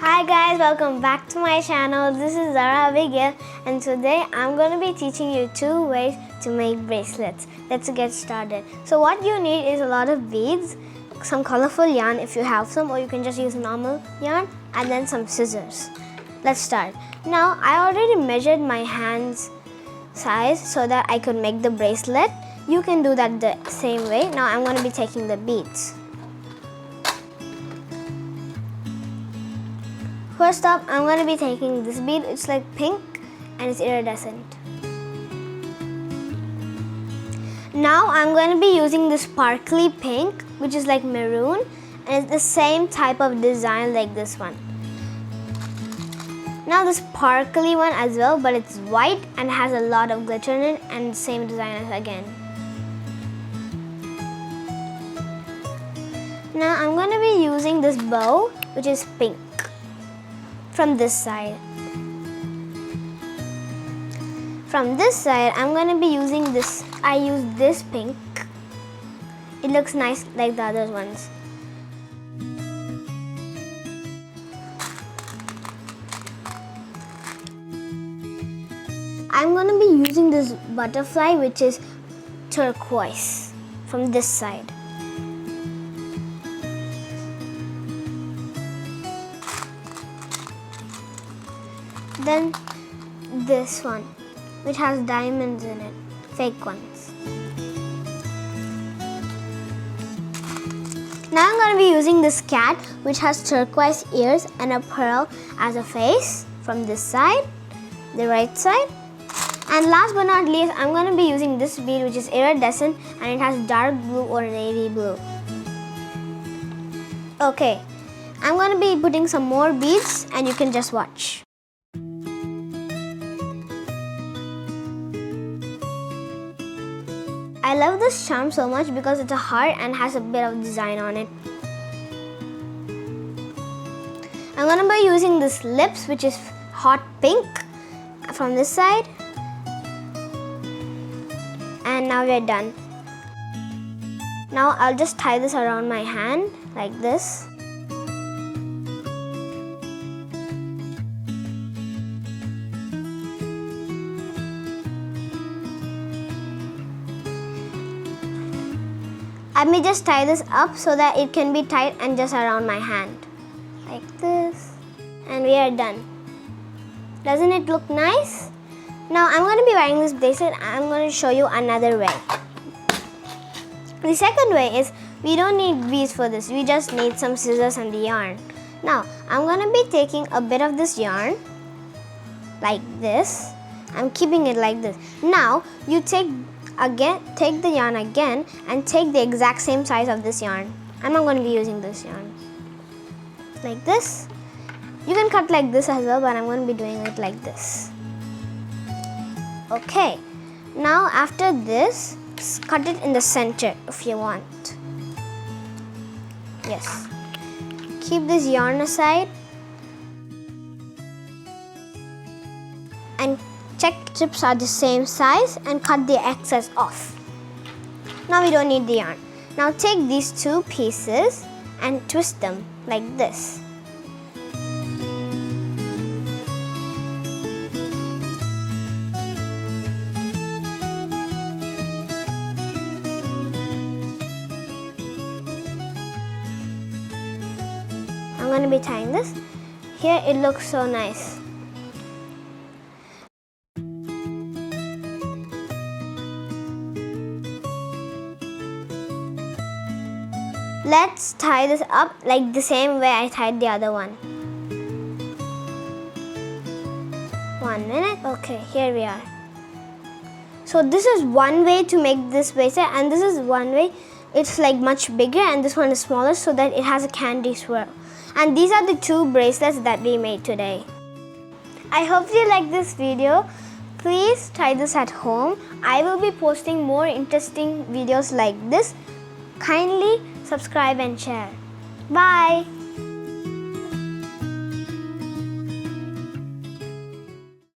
Hi guys, welcome back to my channel. This is Zara Abigail and today I'm going to be teaching you 2 ways to make bracelets. Let's get started. So what you need is a lot of beads, some colorful yarn if you have some, or you can just use normal yarn, and then some scissors. Let's start. Now I already measured my hands size so that I could make the bracelet. You can do that the same way. Now I'm going to be taking the beads. First up, I'm going to be taking this bead. It's like pink and it's iridescent. Now I'm going to be using this sparkly pink, which is like maroon, and it's the same type of design like this one. Now the sparkly one as well, but it's white and has a lot of glitter in it, and same design as again. Now I'm going to be using this bow, which is pink. From this side. From this side, I'm going to be using this. I use this pink. It looks nice like the other ones. I'm going to be using this butterfly, which is turquoise, from this side. Then this one, which has diamonds in it, fake ones. Now I'm going to be using this cat, which has turquoise ears and a pearl as a face from this side, the right side. And last but not least, I'm going to be using this bead, which is iridescent and it has dark blue or navy blue. Okay, I'm going to be putting some more beads and you can just watch. I love this charm so much because it's a heart and has a bit of design on it. I'm going to be using this lips, which is hot pink from this side. And now we're done. Now I'll just tie this around my hand like this. Let me just tie this up so that it can be tied and just around my hand. Like this. And we are done. Doesn't it look nice? Now I'm going to be wearing this bracelet. I'm going to show you another way. The second way is we don't need beads for this. We just need some scissors and the yarn. Now I'm going to be taking a bit of this yarn like this. I'm keeping it like this. Now you take the yarn again and take the exact same size of this yarn. I'm not going to be using this yarn. Like this. You can cut like this as well, but I'm going to be doing it like this. Okay. Now after this, cut it in the center if you want. Yes. Keep this yarn aside. And check strips are the same size and cut the excess off. Now we don't need the yarn. Now take these 2 pieces and twist them like this. I'm going to be tying this. Here it looks so nice. Let's tie this up like the same way I tied the other one. 1 minute. Okay, here we are. So this is one way to make this bracelet, and this is one way. It's like much bigger and this one is smaller so that it has a candy swirl. And these are the 2 bracelets that we made today. I hope you like this video. Please try this at home. I will be posting more interesting videos like this. Kindly subscribe and share. Bye.